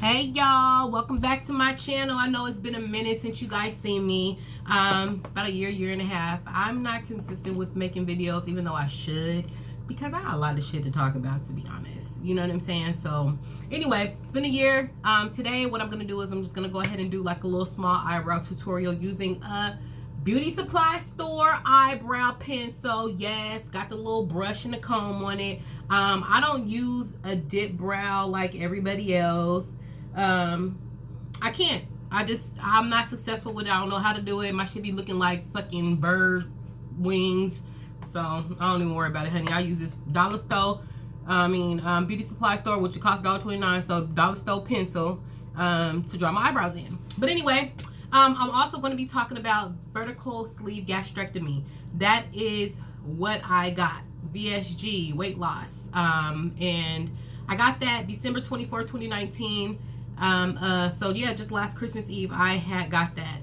Hey y'all, welcome back to my channel. I know it's been a minute since you guys seen me. About a year and a half. I'm not consistent with making videos, even though I should, because I got a lot of shit to talk about, to be honest. You know what I'm saying? So anyway, it's been a year. Today what I'm gonna do is I'm just gonna go ahead and do like a little small eyebrow tutorial using a beauty supply store eyebrow pencil. Yes, got the little brush and the comb on it. I don't use a dip brow like everybody else. I can't. I'm not successful with it. I don't know how to do it. My shit be looking like fucking bird wings. So I don't even worry about it, honey. I use this dollar store, beauty supply store, which costs $1.29. So dollar store pencil to draw my eyebrows in. But anyway, I'm also going to be talking about vertical sleeve gastrectomy. That is what I got. VSG, weight loss. And I got that December 24, 2019. So yeah, just last Christmas Eve I had got that.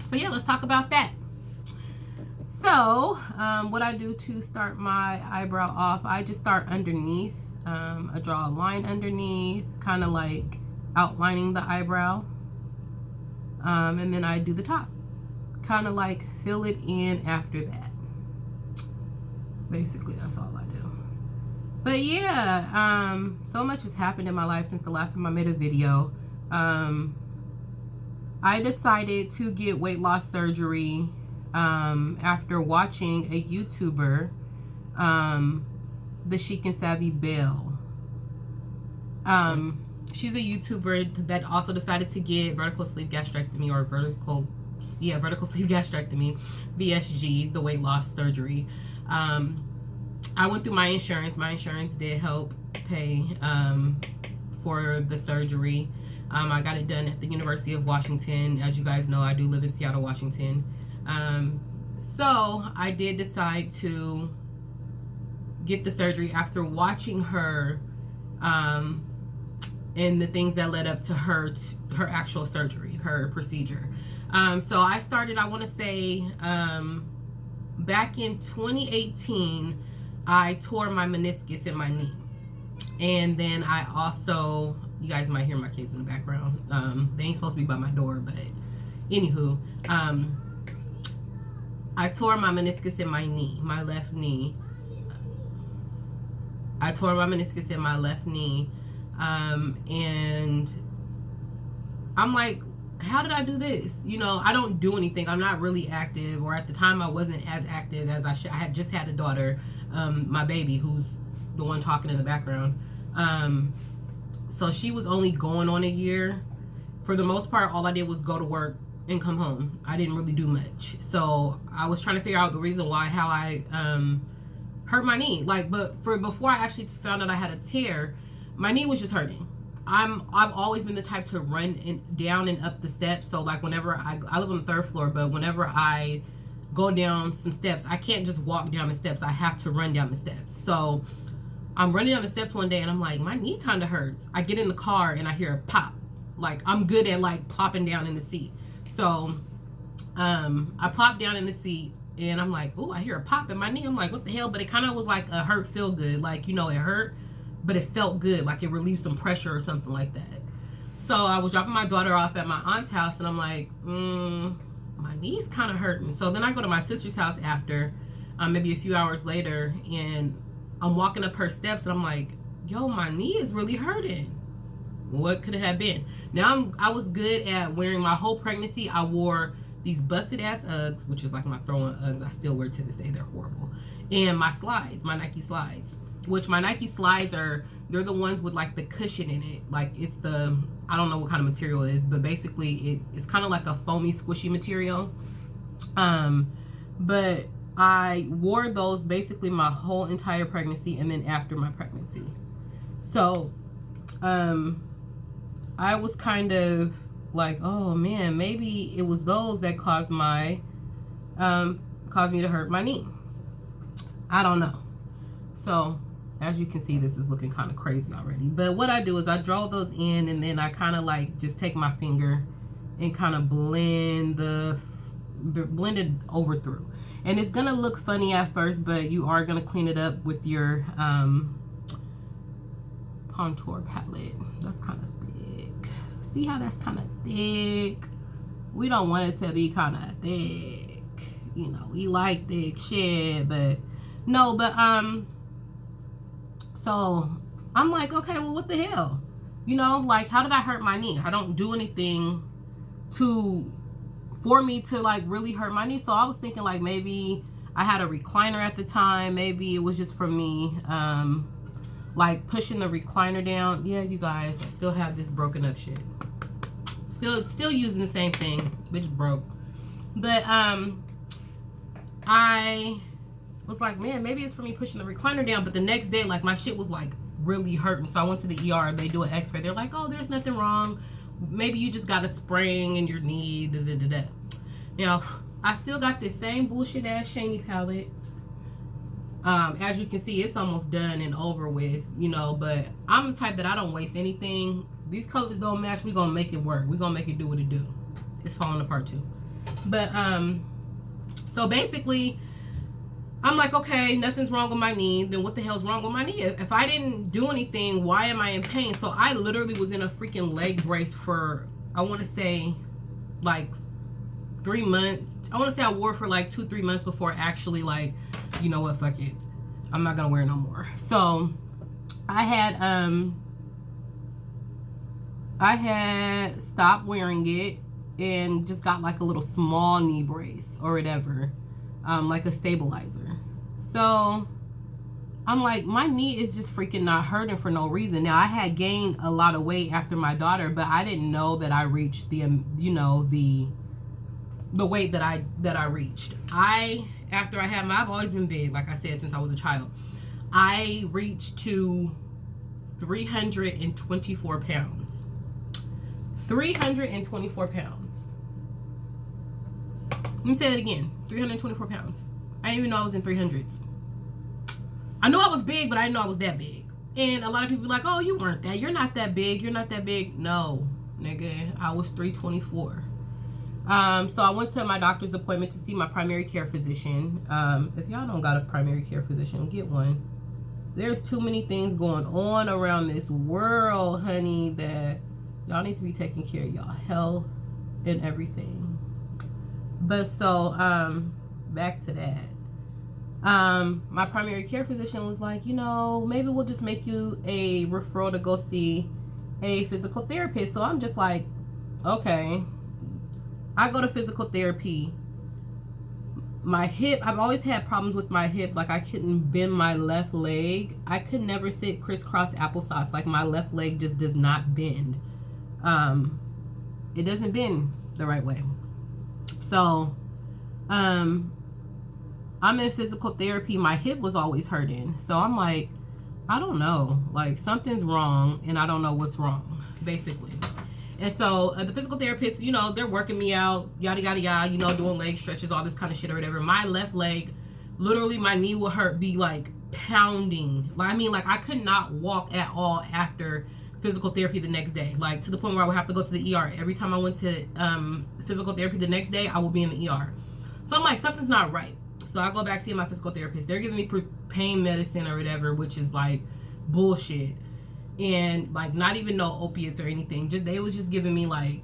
So yeah, let's talk about that. So what I do to start my eyebrow off, I just start underneath. I draw a line underneath, kind of like outlining the eyebrow, and then I do the top, kind of like fill it in after that. Basically that's all I do. But yeah, so much has happened in my life since the last time I made a video. I decided to get weight loss surgery after watching a YouTuber, the Chic and Savvy Belle. She's a YouTuber that also decided to get vertical sleeve gastrectomy, or vertical sleeve gastrectomy, VSG, the weight loss surgery. I went through my insurance. My insurance did help pay for the surgery. I got it done at the University of Washington. As you guys know, I do live in Seattle, Washington. So I did decide to get the surgery after watching her and the things that led up to her actual surgery, her procedure. So I started, I want to say, back in 2018, I tore my meniscus in my knee. And then I also, you guys might hear my kids in the background. They ain't supposed to be by my door, but anywho, I tore my meniscus in my knee, my left knee. I tore my meniscus in my left knee. And I'm like, how did I do this? You know, I don't do anything. I'm not really active, or at the time I wasn't as active as I should. I had just had a daughter, my baby, who's the one talking in the background. So she was only going on a year. For the most part, all I did was go to work and come home. I didn't really do much. So I was trying to figure out the reason why, how I hurt my knee. But before I actually found out I had a tear, my knee was just hurting. I've always been the type to run down and up the steps. So like whenever I live on the 3rd floor, but whenever I go down some steps, I can't just walk down the steps. I have to run down the steps. So I'm running down the steps one day and I'm like, my knee kind of hurts. I get in the car and I hear a pop. Like, I'm good at like plopping down in the seat. So I plopped down in the seat and I'm like, oh, I hear a pop in my knee. I'm like, what the hell? But it kind of was like a hurt feel good. Like, you know, it hurt, but it felt good. Like it relieved some pressure or something like that. So I was dropping my daughter off at my aunt's house and I'm like, my knee's kind of hurting. So then I go to my sister's house after, maybe a few hours later, and I'm walking up her steps and I'm like, yo, my knee is really hurting. What could it have been? Now I was good at wearing, my whole pregnancy I wore these busted ass Uggs, which is like my throw-on Uggs. I still wear to this day. They're horrible. And my slides, my Nike slides, which my Nike slides they're the ones with like the cushion in it. Like it's the, I don't know what kind of material it is, but basically it's kind of like a foamy squishy material. But I wore those basically my whole entire pregnancy and then after my pregnancy. So I was kind of like, oh man, maybe it was those that caused me to hurt my knee. I don't know. So as you can see, this is looking kind of crazy already. But what I do is I draw those in and then I kind of like just take my finger and kind of blend it over through. And it's gonna look funny at first, but you are gonna clean it up with your contour palette. That's kind of See how that's kind of thick? We don't want it to be kind of thick. You know, we like thick shit, but no, but so I'm like, okay, well, what the hell? You know, like, how did I hurt my knee? I don't do anything for me to like really hurt my knee. So I was thinking like maybe I had a recliner at the time. Maybe it was just for me, like pushing the recliner down. Yeah, you guys, I still have this broken up shit. Still using the same thing. Bitch broke. But I was like, man, maybe it's for me pushing the recliner down. But the next day, like, my shit was like really hurting. So I went to the ER. They do an x-ray. They're like, oh, there's nothing wrong. Maybe you just got a sprain in your knee. Da, da, da, da. You know, I still got this same bullshit ass Shiny palette. As you can see, it's almost done and over with, you know, but I'm the type that I don't waste anything. These colors don't match. We're gonna make it work. We're gonna make it do what it do. It's falling apart too. But so basically I'm like, okay, nothing's wrong with my knee. Then what the hell's wrong with my knee? If I didn't do anything, why am I in pain? So I literally was in a freaking leg brace for, I want to say like 3 months. I want to say I wore it for like 2-3 months before actually like, you know what, fuck it, I'm not gonna wear it no more. So I had stopped wearing it and just got like a little small knee brace or whatever, like a stabilizer. So I'm like, my knee is just freaking not hurting for no reason. Now I had gained a lot of weight after my daughter, but I didn't know that I reached the weight that I reached. After I had I've always been big, like I said, since I was a child. I reached to 324 pounds. 324 pounds. Let me say that again. 324 pounds. I didn't even know I was in 300s. I knew I was big, but I didn't know I was that big. And a lot of people be like, oh, you weren't that. You're not that big. You're not that big. No, nigga. I was 324. So I went to my doctor's appointment to see my primary care physician. If y'all don't got a primary care physician, get one. There's too many things going on around this world, honey, that y'all need to be taking care of y'all health and everything. But so, back to that. My primary care physician was like, you know, maybe we'll just make you a referral to go see a physical therapist. So I'm just like, okay. I go to physical therapy. My hip, I've always had problems with my hip. Like I couldn't bend my left leg. I could never sit crisscross applesauce. Like my left leg just does not bend. It doesn't bend the right way. So, I'm in physical therapy. My hip was always hurting. So I'm like, I don't know. Like something's wrong and I don't know what's wrong, basically. And so the physical therapist, you know, they're working me out, yada, yada, yada, you know, doing leg stretches, all this kind of shit or whatever. My left leg, literally my knee would hurt, be like pounding. I mean, like I could not walk at all after physical therapy the next day. Like to the point where I would have to go to the ER. Every time I went to physical therapy the next day, I would be in the ER. So I'm like, something's not right. So I go back to my physical therapist. They're giving me pain medicine or whatever, which is like bullshit. And like not even no opiates or anything. Just they was just giving me like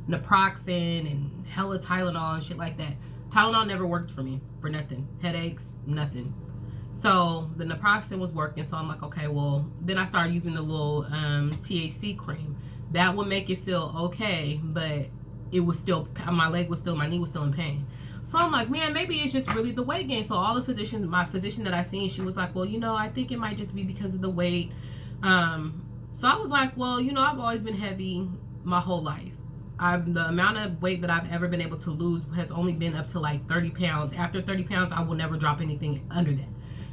naproxen and hella Tylenol and shit like that. Tylenol never worked for me for nothing. Headaches, nothing. So the naproxen was working. So I'm like, okay, well, then I started using the little THC cream. That would make it feel okay, but it was still, my knee was still in pain. So I'm like, man, maybe it's just really the weight gain. So all the physicians, my physician that I seen, she was like, well, you know, I think it might just be because of the weight. So I was like, well, you know, I've always been heavy my whole life. The amount of weight that I've ever been able to lose has only been up to like 30 pounds. After 30 pounds, I will never drop anything under that.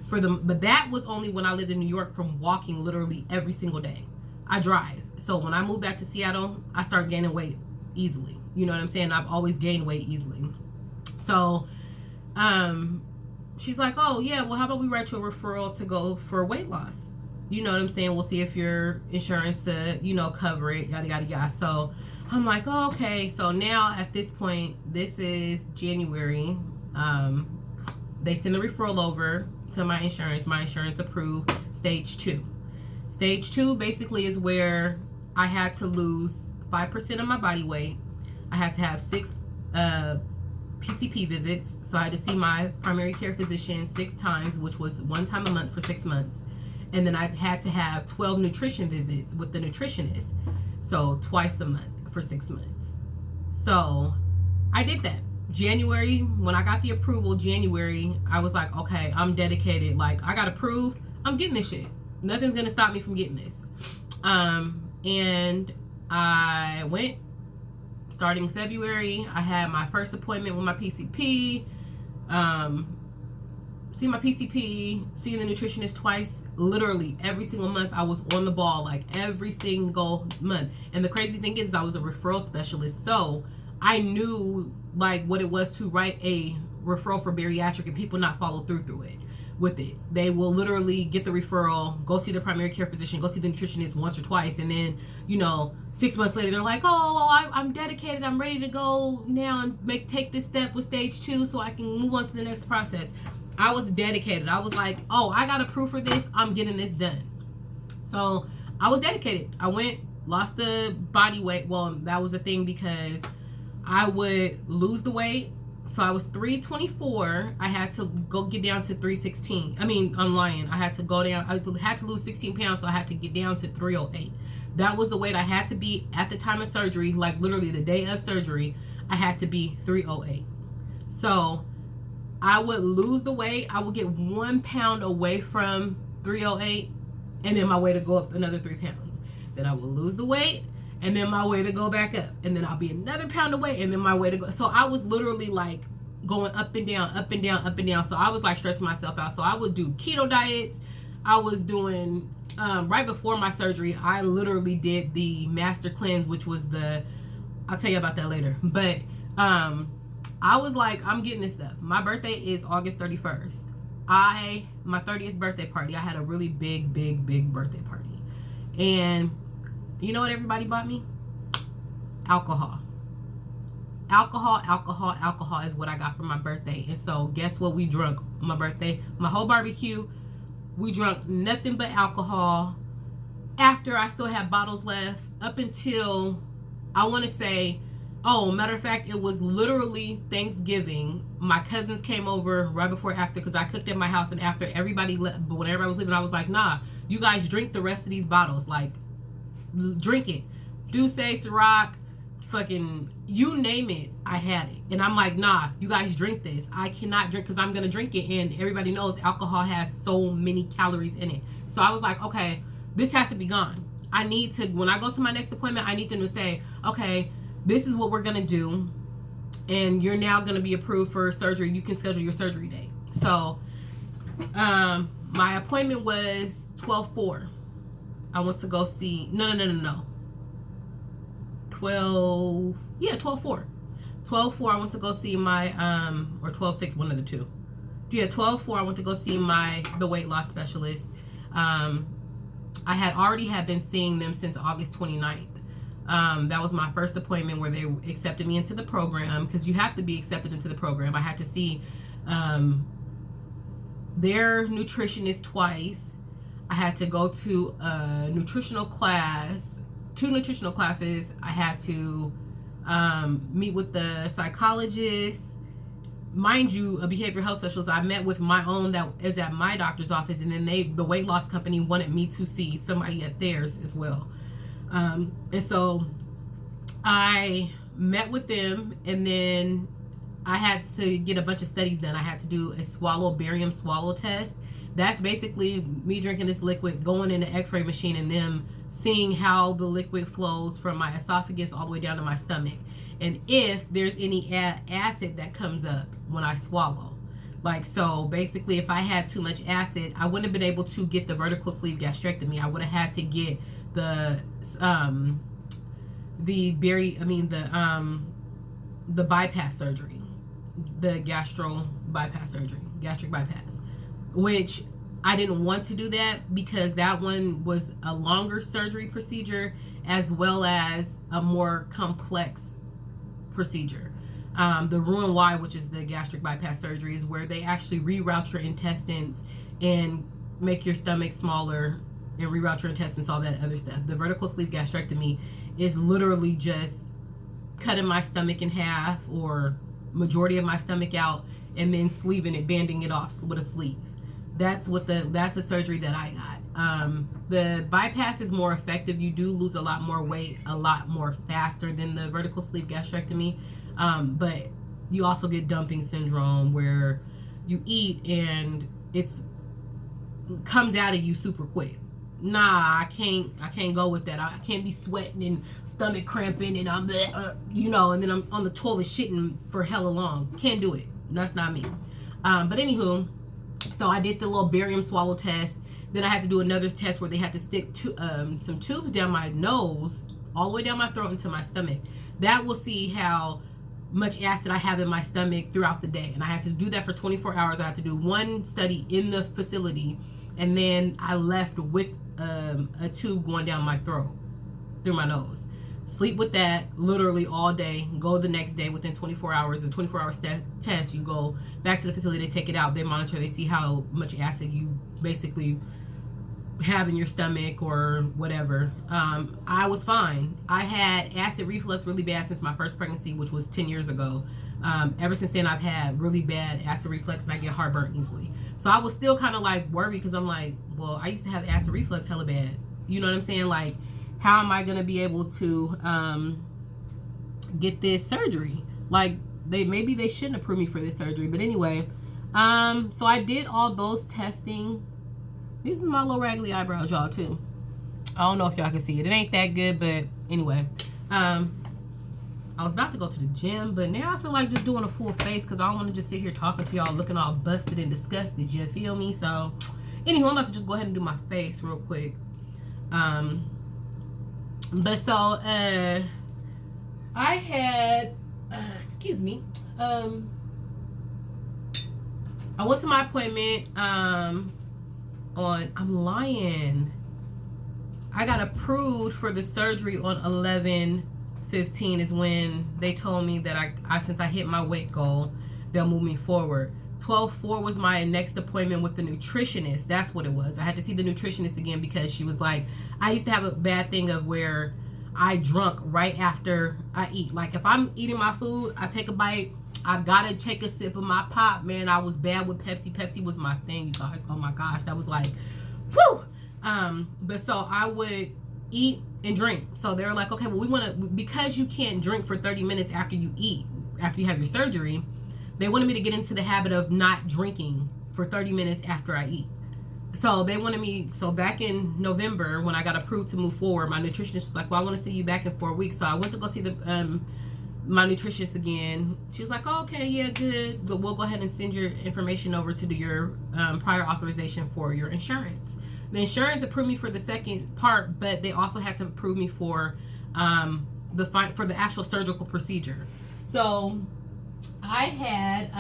But that was only when I lived in New York from walking literally every single day. I drive. So when I moved back to Seattle, I started gaining weight easily. You know what I'm saying? I've always gained weight easily. So, she's like, oh yeah, well, how about we write you a referral to go for weight loss? You know what I'm saying? We'll see if your insurance, you know, cover it, yada, yada, yada. So I'm like, oh, okay. So now at this point, this is January. They send the referral over to my insurance. My insurance approved stage 2. Stage 2 basically is where I had to lose 5% of my body weight. I had to have 6 PCP visits. So I had to see my primary care physician 6 times, which was 1 time a month for 6 months. And then I had to have 12 nutrition visits with the nutritionist. So twice a month for 6 months. So I did that. January, when I got the approval, January, I was like, okay, I'm dedicated. Like, I got approved. I'm getting this shit. Nothing's going to stop me from getting this. And I went. Starting February, I had my first appointment with my PCP. See my PCP, seeing the nutritionist twice, literally every single month. I was on the ball, like every single month. And the crazy thing is, I was a referral specialist, so I knew like what it was to write a referral for bariatric and people not follow through it with it. They will literally get the referral, go see the primary care physician, go see the nutritionist once or twice, and then 6 months later they're like, oh, I'm dedicated, I'm ready to go now and take this step with stage 2 so I can move on to the next process. I was dedicated. I was like, oh, I got approved for this, I'm getting this done. So I was dedicated. I went, lost the body weight. Well, that was a thing because I would lose the weight. So I was 324. I had to go get down to 316. I mean, I'm lying. I had to go down. I had to lose 16 pounds, so I had to get down to 308. That was the weight I had to be at the time of surgery. Like literally the day of surgery, I had to be 308. So I would lose the weight. I would get 1 pound away from 308, and then my weight would go up another 3 pounds. Then I would lose the weight, and then my weight to go back up, and then I'll be another pound away, and then my weight to go. So I was literally like going up and down, up and down, up and down. So I was like stressing myself out. So I would do keto diets. I was doing right before my surgery, I literally did the master cleanse, which was I'll tell you about that later. But I was like, I'm getting this stuff. My birthday is August 31st. My 30th birthday party, I had a really big birthday party. And you know what everybody bought me? Alcohol. Alcohol is what I got for my birthday. And so guess what we drunk on my birthday? My whole barbecue, we drunk nothing but alcohol. After I still had bottles left up until, I want to say, matter of fact, it was literally Thanksgiving. My cousins came over right before after because I cooked at my house, and after everybody left, but when everybody was leaving, I was like, nah, you guys drink the rest of these bottles. Like, drink it. Douce, Ciroc, fucking, you name it, I had it. And I'm like, nah, you guys drink this. I cannot drink because I'm going to drink it. And everybody knows alcohol has so many calories in it. So I was like, okay, this has to be gone. I need to, when I go to my next appointment, I need them to say, okay, this is what we're going to do. And you're now going to be approved for surgery. You can schedule your surgery date. So my appointment was 12/4. I went to go see, no. 12/4. 12/4, I went to go see my, or 12/6, one of the two. Yeah, 12/4, I went to go see the weight loss specialist. I had already been seeing them since August 29th. That was my first appointment where they accepted me into the program, because you have to be accepted into the program. I had to see their nutritionist twice. I had to go to a nutritional class, 2 nutritional classes. I had to meet with the psychologist. Mind you, a behavioral health specialist. I met with my own that is at my doctor's office, and then the weight loss company wanted me to see somebody at theirs as well. And so I met with them, and then I had to get a bunch of studies done. I had to do a barium swallow test. That's basically me drinking this liquid, going in the x-ray machine, and them seeing how the liquid flows from my esophagus all the way down to my stomach. And if there's any acid that comes up when I swallow. Like, so basically if I had too much acid, I wouldn't have been able to get the vertical sleeve gastrectomy. I would have had to get the bypass surgery, the gastric bypass, which I didn't want to do that because that one was a longer surgery procedure as well as a more complex procedure. The Roux-en-Y, which is the gastric bypass surgery, is where they actually reroute your intestines and make your stomach smaller and reroute your intestines, all that other stuff. The vertical sleeve gastrectomy is literally just cutting my stomach in half, or majority of my stomach out, and then sleeving it, banding it off with a sleeve. That's the surgery that I got. The bypass is more effective. You do lose a lot more weight a lot more faster than the vertical sleeve gastrectomy, but you also get dumping syndrome, where you eat and it's comes out of you super quick. Nah, I can't go with that. I can't be sweating and stomach cramping and I'm and then I'm on the toilet shitting for hella long. Can't do it. That's not me. But anywho, so I did the little barium swallow test. Then I had to do another test where they had to stick some tubes down my nose, all the way down my throat into my stomach. That will see how much acid I have in my stomach throughout the day. And I had to do that for 24 hours. I had to do one study in the facility, and then I left with a tube going down my throat through my nose. Sleep with that literally all day. Go the next day within 24 hours. A 24-hour test. You go back to the facility, they take it out, they monitor, they see how much acid you basically have in your stomach or whatever. I was fine. I had acid reflux really bad since my first pregnancy, which was 10 years ago. Ever since then, I've had really bad acid reflux, and I get heartburn easily. So I was still kind of like worried, because I'm like, well, I used to have acid reflux hella bad. You know what I'm saying? Like, how am I going to be able to get this surgery? Like, maybe they shouldn't approve me for this surgery. But anyway, so I did all those testing. This is my little raggedy eyebrows, y'all, too. I don't know if y'all can see it. It ain't that good, but anyway. I was about to go to the gym, but now I feel like just doing a full face, because I don't want to just sit here talking to y'all looking all busted and disgusted. You feel me? So, anyway, I'm about to just go ahead and do my face real quick. But so, I had, excuse me, I went to my appointment, I'm lying. I got approved for the surgery on 11/15 is when they told me that I since I hit my weight goal, they'll move me forward. 12/4 was my next appointment with the nutritionist. That's what it was. I had to see the nutritionist again, because she was like, I used to have a bad thing of where I drunk right after I eat. Like, if I'm eating my food, I take a bite, I gotta take a sip of my pop. Man, I was bad with Pepsi. Pepsi was my thing, you guys. Oh my gosh, that was like, whew. But so I would eat and drink. So they're like, okay, well, we want to, because you can't drink for 30 minutes after you eat, after you have your surgery, they wanted me to get into the habit of not drinking for 30 minutes after I eat. So they wanted me, so back in November, when I got approved to move forward, my nutritionist was like, well, I want to see you back in 4 weeks. So I went to go see my nutritionist again. She was like, oh, okay, yeah, good, but we'll go ahead and send your information over to your prior authorization for your insurance. The insurance approved me for the second part, but they also had to approve me for the actual surgical procedure. So I had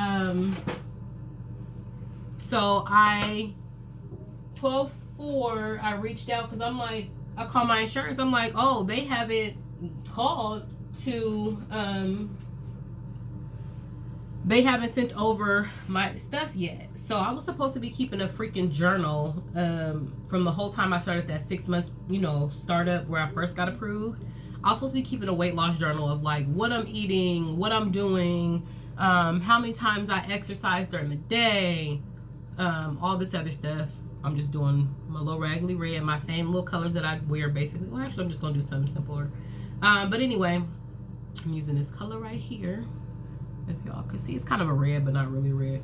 12/4, I reached out, because I'm like, I called my insurance. I'm like, oh, they haven't called to they haven't sent over my stuff yet. So I was supposed to be keeping a freaking journal from the whole time I started that 6 months, startup where I first got approved. I was supposed to be keeping a weight loss journal of like what I'm eating, what I'm doing, how many times I exercise during the day, all this other stuff. I'm just doing my little raggedy red, my same little colors that I wear basically. Well, actually, I'm just going to do something simpler. But anyway, I'm using this color right here. If y'all can see, it's kind of a red, but not really red.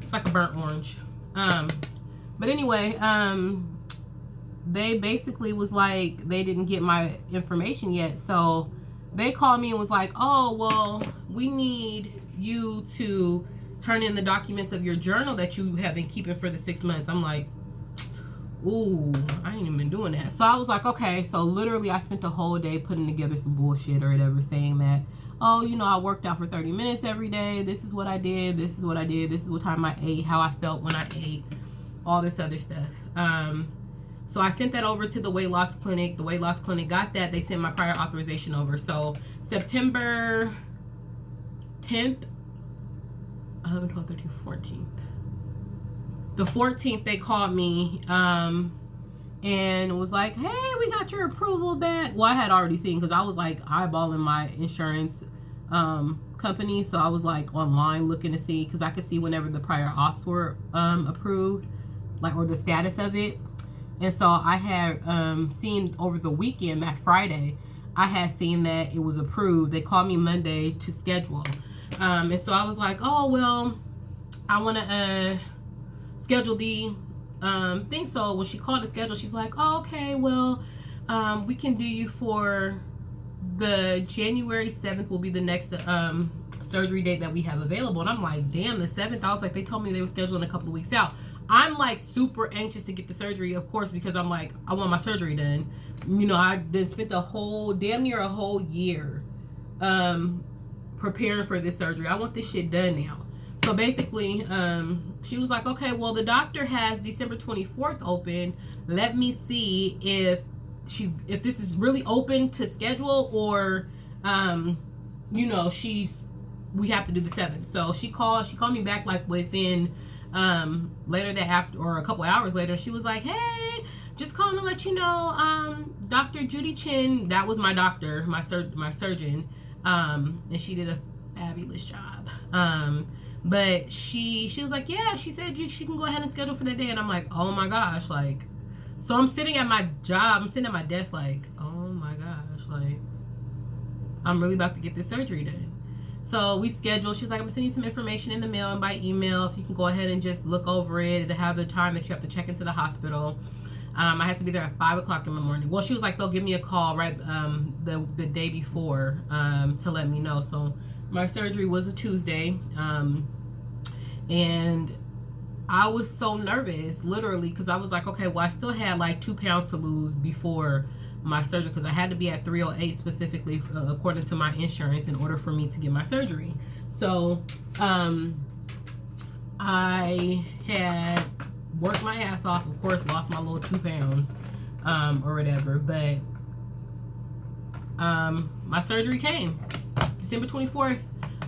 It's like a burnt orange. But anyway, they basically was like, they didn't get my information yet. So they called me and was like, oh, well, we need you to turn in the documents of your journal that you have been keeping for the 6 months. I'm like, ooh, I ain't even been doing that. So I was like, okay. So literally I spent the whole day putting together some bullshit or whatever, saying that, oh, I worked out for 30 minutes every day. This is what I did. This is what I did. This is what time I ate, how I felt when I ate, all this other stuff. So I sent that over to the weight loss clinic. The weight loss clinic got that. They sent my prior authorization over. So September 10th, 11, 12, 13, 14th. The 14th, they called me and was like, hey, we got your approval back. Well, I had already seen, because I was like eyeballing my insurance company. So I was like online looking to see, because I could see whenever the prior auths were approved, like, or the status of it. And so I had seen over the weekend, that Friday, I had seen that it was approved. They called me Monday to schedule. And so I was like, oh, well, I want to schedule the thing. So when she called to schedule, she's like, oh, okay, well, we can do you for the January 7th will be the next surgery date that we have available. And I'm like, damn, the 7th? I was like, they told me they were scheduling a couple of weeks out. I'm like super anxious to get the surgery, of course, because I'm like, I want my surgery done. You know, I then spent the whole, damn near a whole year preparing for this surgery. I want this shit done now. So basically, she was like, okay, well, the doctor has December 24th open. Let me see if this is really open to schedule, or you know, we have to do the 7th. So she called me back like within later that after, or a couple hours later. She was like, hey, just calling to let you know, Dr. Judy Chin, that was my doctor, my surgeon, and she did a fabulous job. But she was like, yeah, she said she can go ahead and schedule for that day. And I'm like, oh my gosh, like, so I'm sitting at my job, I'm sitting at my desk like, oh my gosh, like, I'm really about to get this surgery done. So we scheduled. She's like, I'm gonna send you some information in the mail and by email. If you can go ahead and just look over it to have the time that you have to check into the hospital. I had to be there at 5 o'clock in the morning. Well, she was like, they'll give me a call right the day before to let me know. So my surgery was a Tuesday, and I was so nervous, literally, because I was like, okay, well, I still had like 2 pounds to lose before my surgery, because I had to be at 308 specifically according to my insurance in order for me to get my surgery. So I had worked my ass off, of course, lost my little 2 pounds or whatever, but my surgery came December 24th.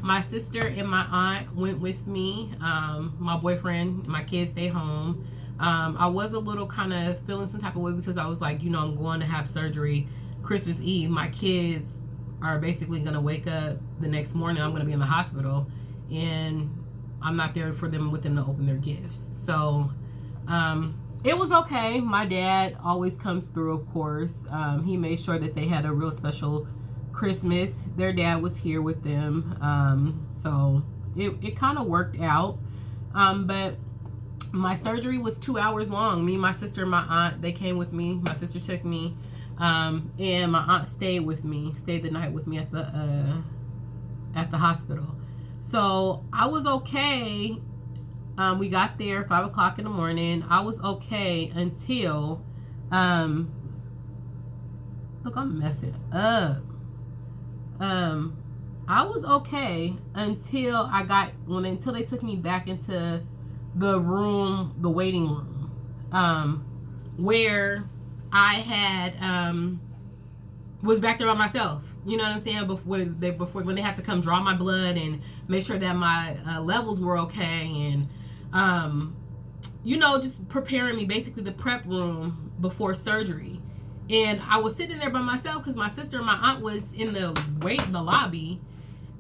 My sister and my aunt went with me. My boyfriend and my kids stayed home. I was a little kind of feeling some type of way, because I was like, you know, I'm going to have surgery Christmas Eve. My kids are basically going to wake up the next morning. I'm going to be in the hospital, and I'm not there for them, with them to open their gifts. So it was okay. My dad always comes through, of course. He made sure that they had a real special Christmas. Their dad was here with them. So it kind of worked out. But my surgery was 2 hours long. Me, my sister, and my aunt, they came with me. My sister took me, and my aunt stayed the night with me at the hospital. So I was okay. We got there 5 o'clock in the morning. I was okay until look, I'm messing up. I was okay until until they took me back into the room, the waiting room, where I had was back there by myself. You know what I'm saying? Before when they had to come draw my blood and make sure that my levels were okay, and you know, just preparing me, basically the prep room before surgery. And I was sitting there by myself because my sister and my aunt was in the lobby.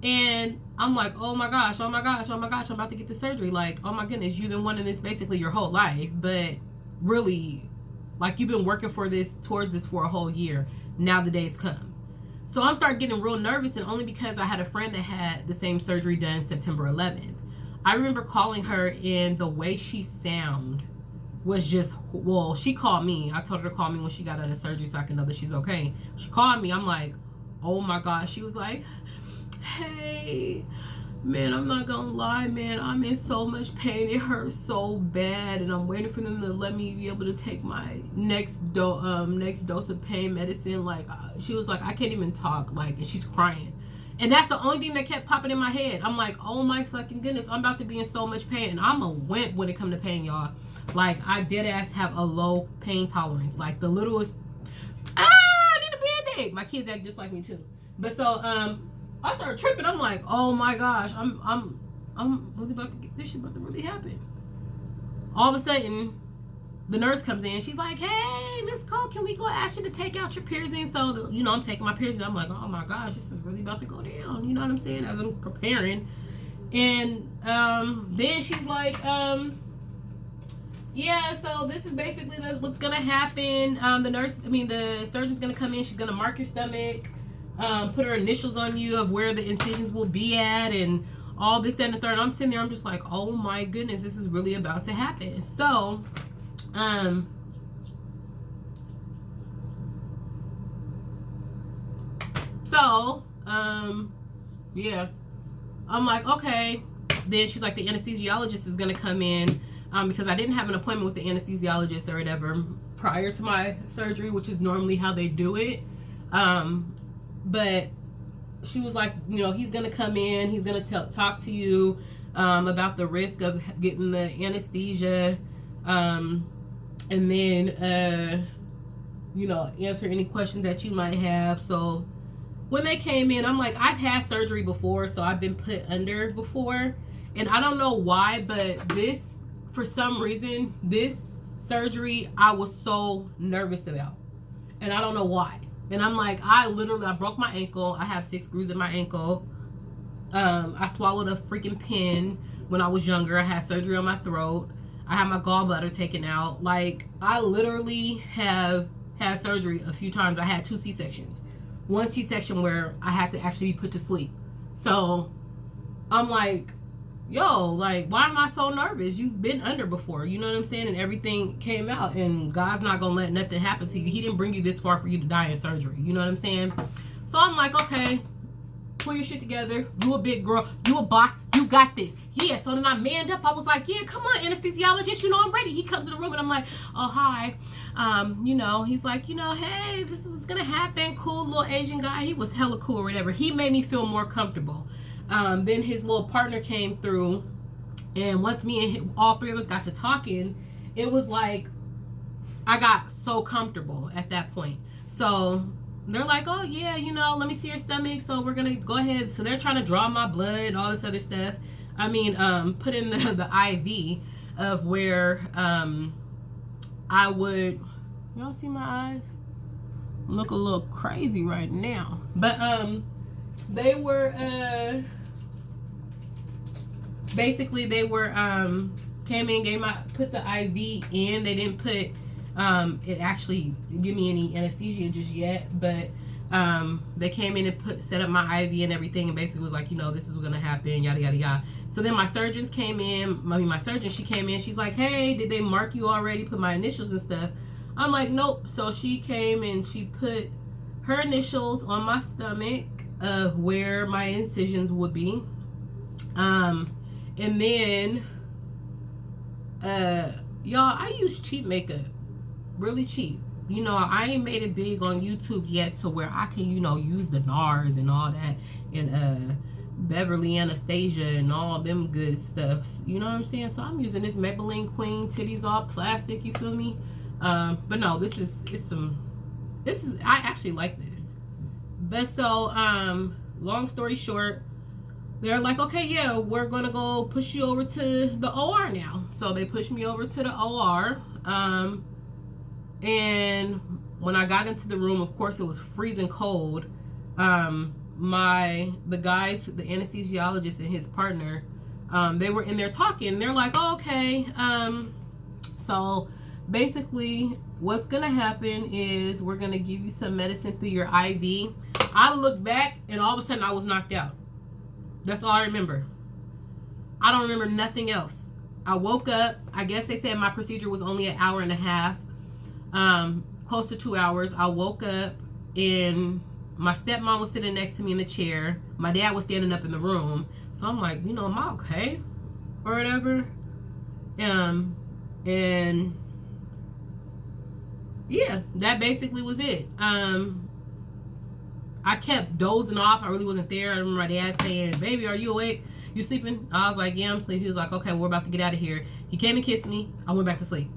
And I'm like, oh my gosh, I'm about to get the surgery. Like, oh my goodness, you've been wanting this basically your whole life. But really, like, you've been working towards this for a whole year. Now the day's come. So I'm starting getting real nervous, and only because I had a friend that had the same surgery done September 11th. I remember calling her, and the way she sounded was just, well, she called me. I told her to call me when she got out of surgery so I can know that she's okay. She called me. I'm like, oh my gosh. She was like, hey, man, I'm not gonna lie, man. I'm in so much pain. It hurts so bad, and I'm waiting for them to let me be able to take my next dose of pain medicine. Like, she was like, I can't even talk. Like, and she's crying. And that's the only thing that kept popping in my head. I'm like, oh my fucking goodness, I'm about to be in so much pain. And I'm a wimp when it comes to pain, y'all. Like, I dead ass have a low pain tolerance. Like, the littlest, I need a Band-Aid. My kids act just like me too. But so, I started tripping. I'm like, oh my gosh, I'm really about to get this shit about to really happen. All of a sudden, the nurse comes in. She's like, hey, Miss Cole, can we go ask you to take out your piercing? So, you know, I'm taking my piercing. I'm like, oh my gosh, this is really about to go down. You know what I'm saying? As I'm preparing. And then she's like, yeah, so this is basically what's going to happen. The surgeon's going to come in. She's going to mark your stomach, put her initials on you of where the incisions will be at, and all this and the third. I'm sitting there, I'm just like, oh my goodness, this is really about to happen. So, yeah, I'm like, okay. Then she's like, the anesthesiologist is gonna come in, because I didn't have an appointment with the anesthesiologist or whatever prior to my surgery, which is normally how they do it. But she was like, you know, he's gonna come in, he's gonna talk to you about the risk of getting the anesthesia, and then you know, answer any questions that you might have. So when they came in, I'm like, I've had surgery before, so I've been put under before, and I don't know why, but this, for some reason, this surgery I was so nervous about, and I don't know why. And I'm like, I broke my ankle. I have 6 screws in my ankle. I swallowed a freaking pin when I was younger. I had surgery on my throat. I had my gallbladder taken out. Like, I literally have had surgery a few times. I had 2 C-sections. 1 C-section where I had to actually be put to sleep. So I'm like, yo, like, why am I so nervous? You've been under before, you know what I'm saying? And everything came out, and God's not gonna let nothing happen to you. He didn't bring you this far for you to die in surgery, you know what I'm saying? So I'm like, okay, pull your shit together. You a big girl, you a boss, you got this. Yeah, so then I manned up. I was like, yeah, come on, anesthesiologist, you know I'm ready. He comes to the room, and I'm like, oh, hi. You know, he's like, you know, hey, this is gonna happen. Cool little Asian guy. He was hella cool or whatever. He made me feel more comfortable. Then his little partner came through, and once me and all 3 of us got to talking, it was like I got so comfortable at that point. So they're like, oh yeah, you know, let me see your stomach, so we're gonna go ahead. So they're trying to draw my blood and all this other stuff. I mean, put in the IV of where I would, y'all see my eyes look a little crazy right now, but they were basically they were came in, put the IV in. They didn't put it actually give me any anesthesia just yet, but they came in and set up my IV and everything, and basically was like, you know, this is gonna happen, yada yada yada. So then my surgeons came in. My surgeon, she came in. She's like, hey, did they mark you already? Put my initials and stuff. I'm like, nope. So she came and she put her initials on my stomach of where my incisions would be. And then, y'all, I use cheap makeup, really cheap. You know, I ain't made it big on YouTube yet to where I can, you know, use the NARS and all that, and Beverly Anastasia and all them good stuffs. You know what I'm saying? So I'm using this Maybelline Queen, titties all plastic, you feel me? But no, I actually like this. But so, long story short, they're like, okay, yeah, we're gonna go push you over to the OR now. So they pushed me over to the OR. And when I got into the room, of course, it was freezing cold. The guys, the anesthesiologist and his partner, they were in there talking. They're like, oh, okay, so basically what's gonna happen is we're gonna give you some medicine through your IV. I looked back, and all of a sudden I was knocked out. That's all I remember. I don't remember nothing else. I woke up. I guess they said my procedure was only an hour and a half, close to 2 hours. I woke up, and my stepmom was sitting next to me in the chair. My dad was standing up in the room. So I'm like, you know, am I okay? Or whatever. And yeah, that basically was it. I kept dozing off. I really wasn't there. I remember my dad saying, baby, are you awake? You sleeping? I was like, yeah, I'm sleeping. He was like, okay, we're about to get out of here. He came and kissed me. I went back to sleep.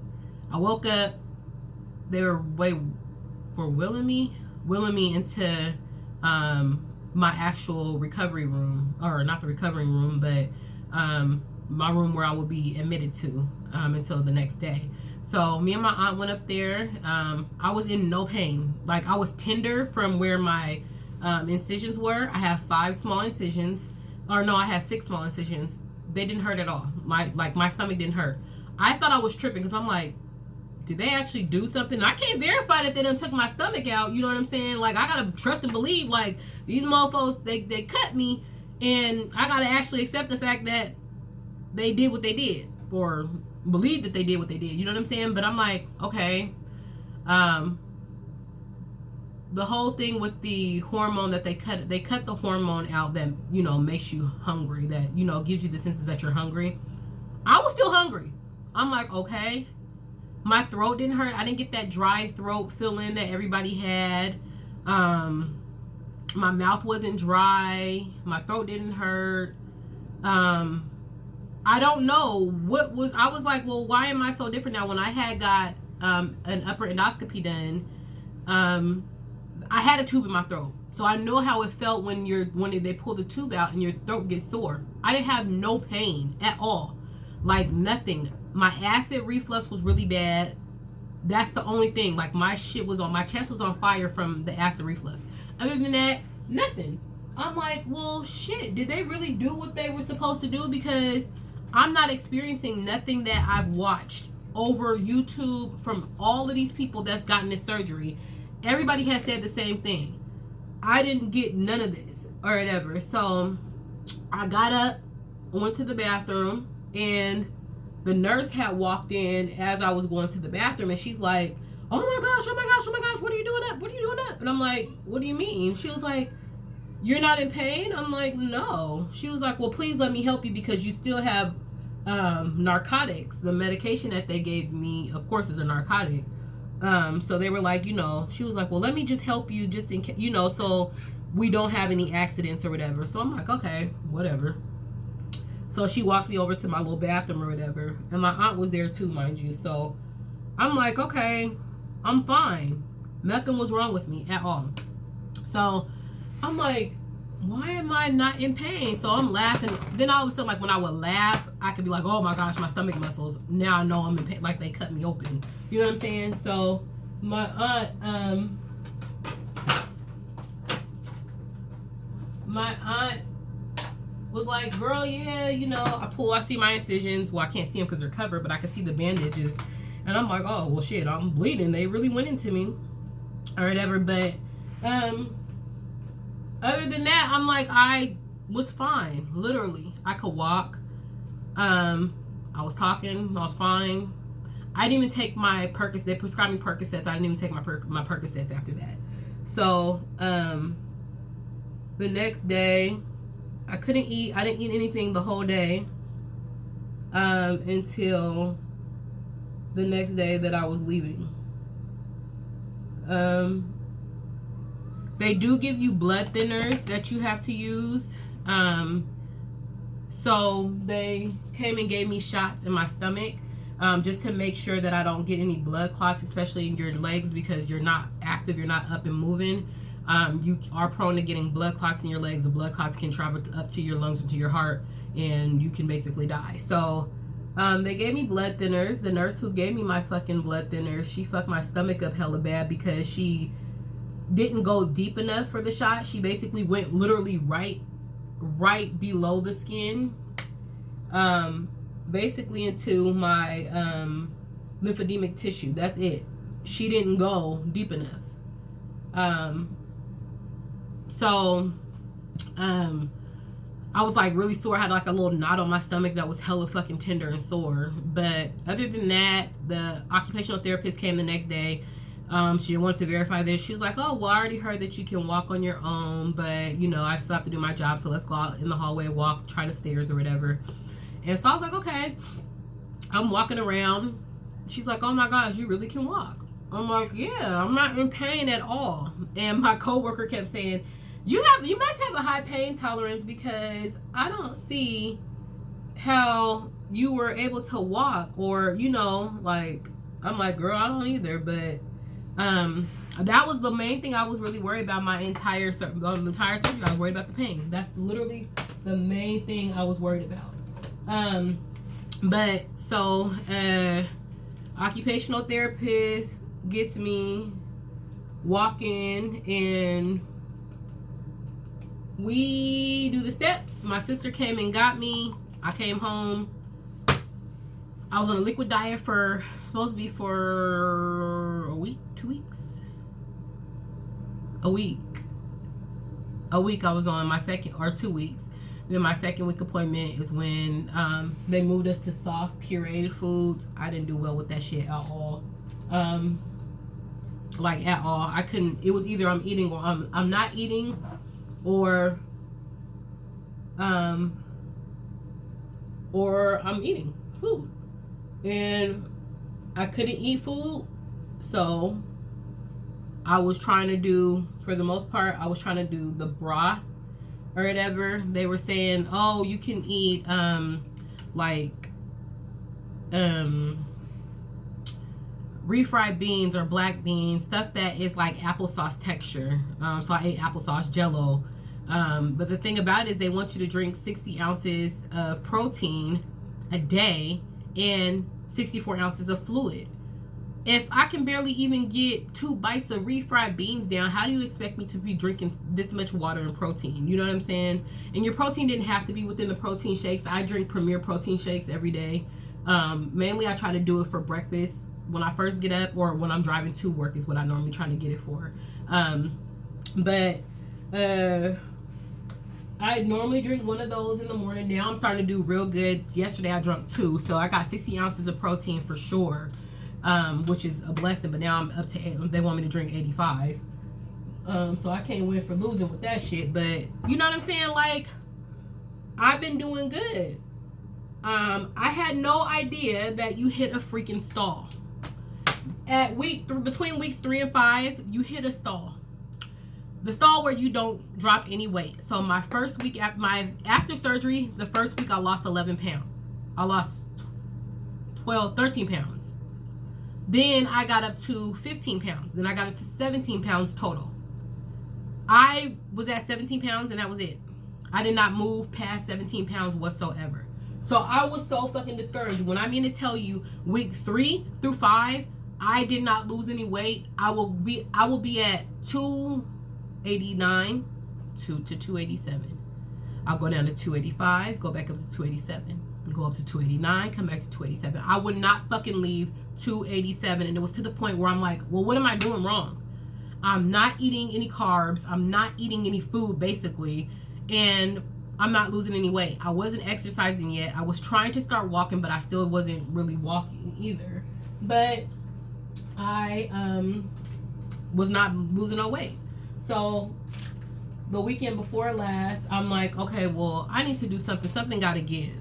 I woke up. They were willing me into my actual recovery room, or not the recovery room, but my room where I would be admitted to until the next day. So me and my aunt went up there. I was in no pain. Like, I was tender from where my incisions were. I have 5 small incisions. Or no, I have 6 small incisions. They didn't hurt at all. My stomach didn't hurt. I thought I was tripping because I'm like, did they actually do something? I can't verify that they done took my stomach out. You know what I'm saying? Like, I gotta trust and believe, like, these mofos, they cut me, and I gotta actually accept the fact that they did what they did, or believe that they did what they did. You know what I'm saying? But I'm like, okay. The whole thing with the hormone that they cut the hormone out that, you know, makes you hungry, that, you know, gives you the senses that you're hungry. I was still hungry. I'm like, okay. My throat didn't hurt. I didn't get that dry throat feeling that everybody had. My mouth wasn't dry. My throat didn't hurt. I don't know what was. I was like, well, why am I so different now? When I had got an upper endoscopy done, I had a tube in my throat, so I know how it felt when they pull the tube out and your throat gets sore. I didn't have no pain at all, like nothing. My acid reflux was really bad. That's the only thing. Like, my chest was on fire from the acid reflux. Other than that, nothing. I'm like, well, shit, did they really do what they were supposed to do? Because I'm not experiencing nothing that I've watched over YouTube from all of these people that's gotten this surgery. Everybody has said the same thing. I didn't get none of this or whatever. So I got up, went to the bathroom, and the nurse had walked in as I was going to the bathroom, and she's like, oh my gosh, oh my gosh, oh my gosh, what are you doing up? What are you doing up? And I'm like, what do you mean? She was like, you're not in pain? I'm like, no. She was like, well, please let me help you because you still have narcotics. The medication that they gave me, of course, is a narcotic. So they were like, you know, she was like, well, let me just help you just in case, you know, so we don't have any accidents or whatever. So I'm like, okay, whatever. So she walked me over to my little bathroom or whatever. And my aunt was there too, mind you. So I'm like, okay, I'm fine. Nothing was wrong with me at all. So I'm like, why am I not in pain? So I'm laughing. Then all of a sudden, like, when I would laugh, I could be like, oh my gosh, my stomach muscles. Now I know I'm in pain. Like, they cut me open. You know what I'm saying? So my aunt was like, girl, yeah, you know, I see my incisions. Well, I can't see them because they're covered, but I can see the bandages. And I'm like, oh, well, shit, I'm bleeding. They really went into me or whatever. But other than that, I'm like, I was fine. Literally, I could walk. I was talking. I was fine. I didn't even take my Percocets. They prescribed me Percocets. I didn't even take my Percocets after that. So the next day, I couldn't eat. I didn't eat anything the whole day until the next day that I was leaving. They do give you blood thinners that you have to use. So they came and gave me shots in my stomach just to make sure that I don't get any blood clots, especially in your legs, because you're not active, you're not up and moving. You are prone to getting blood clots in your legs. The blood clots can travel up to your lungs and to your heart, and you can basically die. So they gave me blood thinners. The nurse who gave me my fucking blood thinners, she fucked my stomach up hella bad because she didn't go deep enough for the shot. She basically went literally right below the skin, basically into my lymphedemic tissue. That's it. She didn't go deep enough. So I was like really sore. I had like a little knot on my stomach that was hella fucking tender and sore. But other than that, the occupational therapist came the next day. She wanted to verify this. She was like, oh, well, I already heard that you can walk on your own, but, you know, I still have to do my job, so let's go out in the hallway and walk, try the stairs or whatever. And so I was like, okay. I'm walking around. She's like, oh my gosh, you really can walk. I'm like, yeah, I'm not in pain at all. And my coworker kept saying, you must have a high pain tolerance, because I don't see how you were able to walk, or, you know, like, I'm like, girl, I don't either. But that was the main thing I was really worried about the entire surgery. I was worried about the pain. That's literally the main thing I was worried about. But so Occupational therapist gets me walking, and we do the steps. My sister came and got me. I came home. I was on a liquid diet for, supposed to be for a week, 2 weeks? A week I was on my second, or 2 weeks. Then my second week appointment is when they moved us to soft pureed foods. I didn't do well with that shit at all. Like at all. I couldn't, it was either I'm eating or I'm not eating, or I'm eating food. And I couldn't eat food, so I was trying to do, for the most part, I was trying to do the broth or whatever. They were saying, oh, you can eat refried beans or black beans, stuff that is like applesauce texture. So I ate applesauce, Jello. But the thing about it is they want you to drink 60 ounces of protein a day and 64 ounces of fluid. If I can barely even get 2 bites of refried beans down, how do you expect me to be drinking this much water and protein? You know what I'm saying? And your protein didn't have to be within the protein shakes. I drink Premier protein shakes every day. Mainly I try to do it for breakfast when I first get up, or when I'm driving to work is what I normally try to get it for. I normally drink one of those in the morning. Now I'm starting to do real good. Yesterday I drank 2, so I got 60 ounces of protein for sure, which is a blessing. But now I'm up to 8. They want me to drink 85. So I can't win for losing with that shit. But you know what I'm saying? Like, I've been doing good. I had no idea that you hit a freaking stall. At between weeks 3 and 5, you hit a stall. The stall where you don't drop any weight. So my first week after surgery, the first week I lost 11 pounds. I lost 13 pounds. Then I got up to 15 pounds. Then I got up to 17 pounds total. I was at 17 pounds and that was it. I did not move past 17 pounds whatsoever. So I was so fucking discouraged. When I mean to tell you, week 3 through 5, I did not lose any weight. I will be at 289 to 287. I'll go down to 285, go back up to 287, go up to 289, come back to 287. I would not fucking leave 287. And it was to the point where I'm like, well, what am I doing wrong? I'm not eating any carbs. I'm not eating any food, basically. And I'm not losing any weight. I wasn't exercising yet. I was trying to start walking, but I still wasn't really walking either. But I was not losing no weight. So the weekend before last, I'm like, okay, well, I need to do something. Something got to give.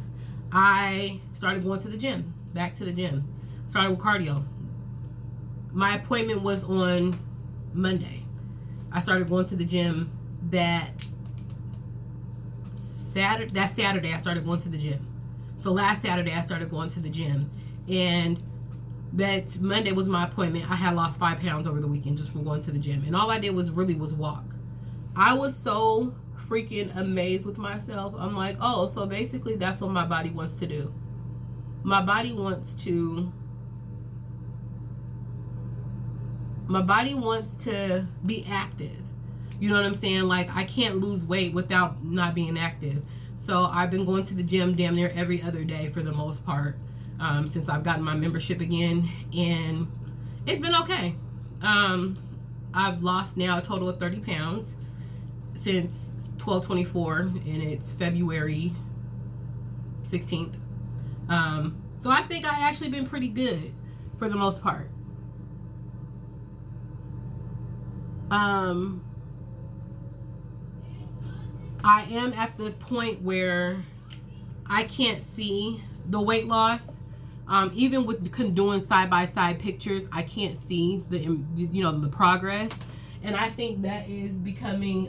I started going to the gym, back to the gym. Started with cardio. My appointment was on Monday. I started going to the gym that Saturday I started going to the gym. So last Saturday I started going to the gym, and that Monday was my appointment. I had lost 5 pounds over the weekend just from going to the gym, and all I did was walk. I was so freaking amazed with myself. I'm like, oh, so basically that's what my body wants to do. My body wants to be active. You know what I'm saying? Like, I can't lose weight without not being active. So I've been going to the gym damn near every other day for the most part, since I've gotten my membership again, and it's been okay. I've lost now a total of 30 pounds since 12/24, and it's February 16th. So I think I actually been pretty good for the most part. I am at the point where I can't see the weight loss. Even with doing side-by-side pictures, I can't see the progress. And I think that is becoming,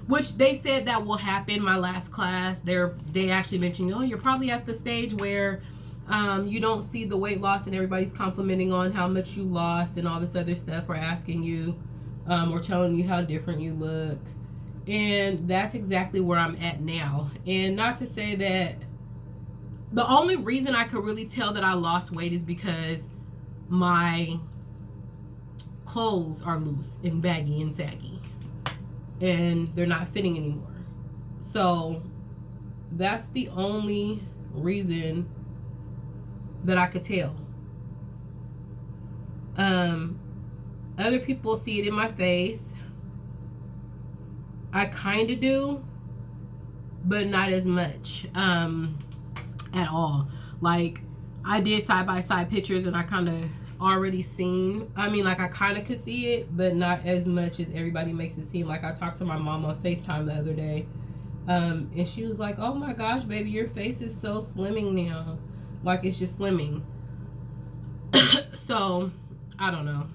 which they said that will happen. My last class, they actually mentioned, oh, you're probably at the stage where you don't see the weight loss, and everybody's complimenting on how much you lost and all this other stuff, or asking you or telling you how different you look. And that's exactly where I'm at now. And not to say that The only reason I could really tell that I lost weight is because my clothes are loose and baggy and saggy, and they're not fitting anymore. So that's the only reason that I could tell. Other people see it in my face. I kind of do, but not as much at all. Like, I did side-by-side pictures and I kind of already seen, I mean, like, I kind of could see it, but not as much as everybody makes it seem. Like, I talked to my mom on FaceTime the other day, and she was like, oh my gosh, baby, your face is so slimming now. Like, it's just slimming. So I don't know.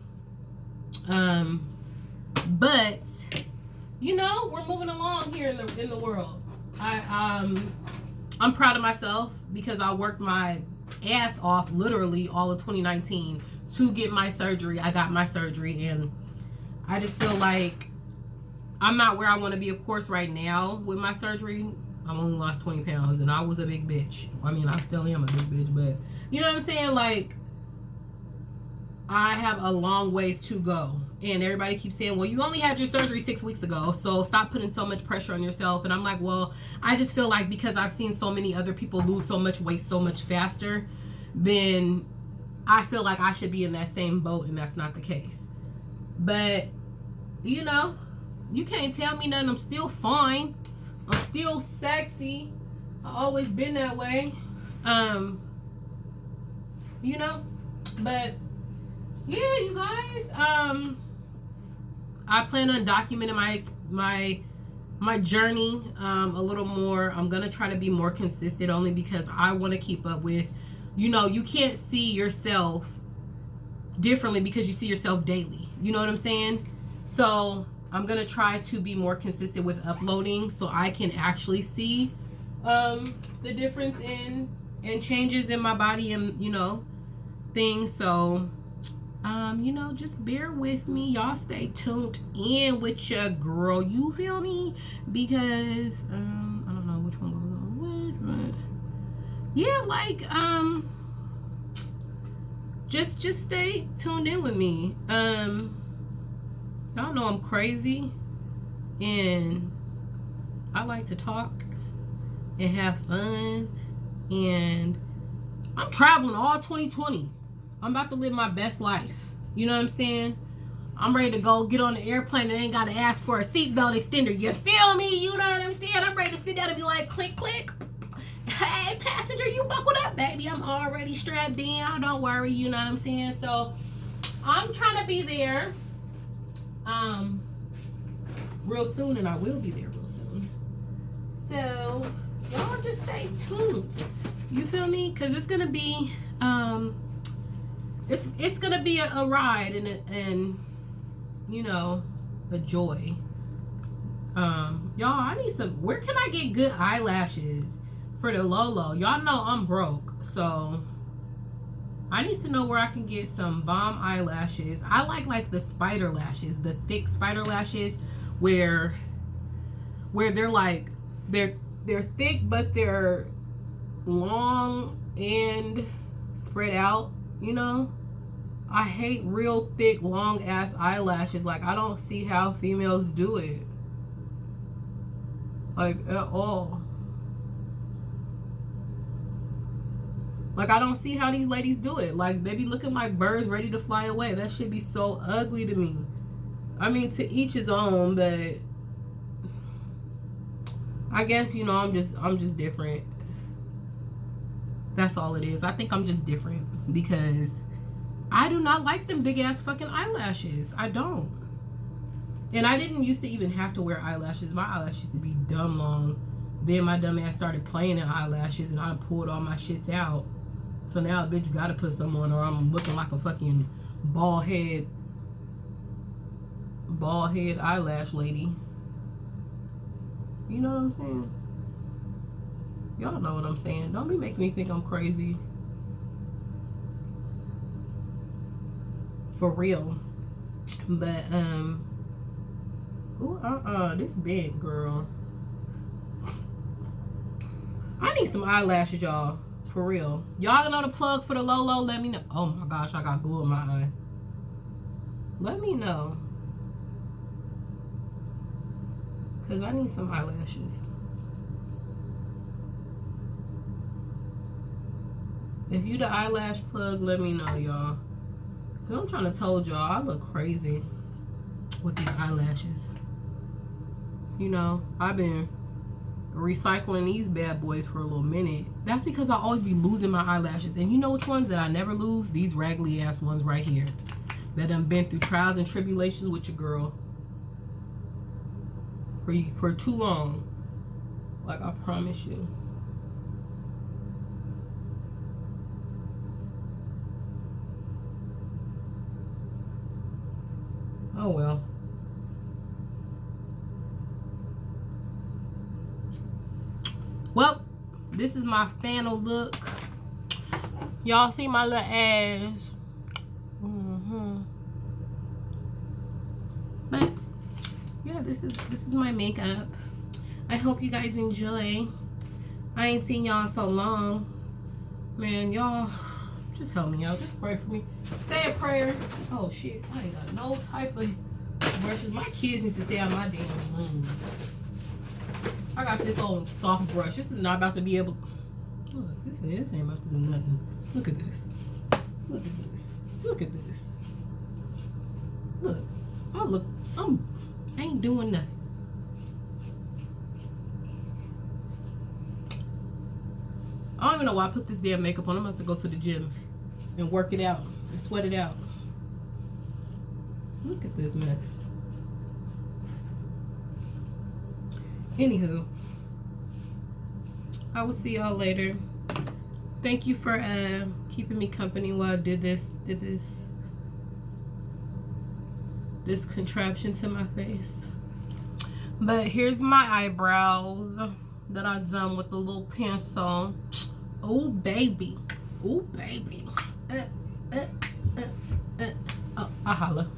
But you know, we're moving along here in the world. I'm proud of myself because I worked my ass off literally all of 2019 to get my surgery. I got my surgery, and I just feel like I'm not where I want to be, of course, right now with my surgery. I've only lost 20 pounds, and I was a big bitch. I mean, I still am a big bitch, but you know what I'm saying? Like, I have a long ways to go. And everybody keeps saying, well, you only had your surgery 6 weeks ago, so stop putting so much pressure on yourself. And I'm like, well, I just feel like because I've seen so many other people lose so much weight so much faster, then I feel like I should be in that same boat, and that's not the case. But, you know, you can't tell me nothing. I'm still fine. I'm still sexy. I've always been that way. You know, but yeah, you guys, I plan on documenting my journey a little more. I'm gonna try to be more consistent, only because I want to keep up with, you know, you can't see yourself differently because you see yourself daily. You know what I'm saying? So I'm gonna try to be more consistent with uploading so I can actually see the difference in and changes in my body and, you know, things. So you know, just bear with me. Y'all stay tuned in with your girl. You feel me? Because I don't know which one goes on which, but yeah, like just stay tuned in with me. Y'all know I'm crazy and I like to talk and have fun, and I'm traveling all 2020. I'm about to live my best life. You know what I'm saying? I'm ready to go get on the airplane and ain't got to ask for a seatbelt extender. You feel me? You know what I'm saying? I'm ready to sit down and be like, click, click. Hey, passenger, you buckled up, baby. I'm already strapped in. Don't worry. You know what I'm saying? So I'm trying to be there real soon, and I will be there real soon. So y'all just stay tuned. You feel me? Because it's going to be... It's gonna be a ride and you know, a joy. Y'all, I need some. Where can I get good eyelashes for the Lolo? Y'all know I'm broke, so I need to know where I can get some bomb eyelashes. I like the spider lashes, the thick spider lashes, where they're like they're thick but they're long and spread out. You know, I hate real thick, long ass eyelashes. Like, I don't see how females do it. Like, at all. Like, I don't see how these ladies do it. Like, they be looking like birds ready to fly away. That shit be so ugly to me. I mean, to each his own, but I guess, you know, I'm just different. That's all it is. I think I'm just different because I do not like them big ass fucking eyelashes. I don't. And I didn't used to even have to wear eyelashes. My eyelashes used to be dumb long. Then my dumb ass started playing in eyelashes and I pulled all my shits out. So now a bitch gotta put some on or I'm looking like a fucking bald head eyelash lady. You know what I'm saying? Y'all know what I'm saying. Don't be making me think I'm crazy. For real. But, this big girl. I need some eyelashes, y'all. For real. Y'all know the plug for the Lolo? Let me know. Oh my gosh, I got glue in my eye. Let me know. Because I need some eyelashes. If you the eyelash plug, let me know, y'all. Because I'm trying to tell y'all, I look crazy with these eyelashes. You know, I've been recycling these bad boys for a little minute. That's because I always be losing my eyelashes. And you know which ones that I never lose? These raggedy ass ones right here. That done been through trials and tribulations with your girl. For too long. Like I promise you. Oh well. Well, this is my final look. Y'all see my little ass. But yeah, this is my makeup. I hope you guys enjoy. I ain't seen y'all so long. Man, y'all just help me out. Just pray for me. Say a prayer. Oh shit, I ain't got no type of brushes. My kids need to stay out of my damn room. I got this old soft brush. This is not about to be able. Look, this ain't about to do nothing. Look at this. Look at this. Look at this. Look. I ain't doing nothing. I don't even know why I put this damn makeup on. I'm gonna have to go to the gym and work it out and sweat it out. Look at this mess. Anywho, I will see y'all later. Thank you for keeping me company while I did this contraption to my face. But here's my eyebrows that I done with the little pencil. Oh baby, oh baby. Oh, I holla.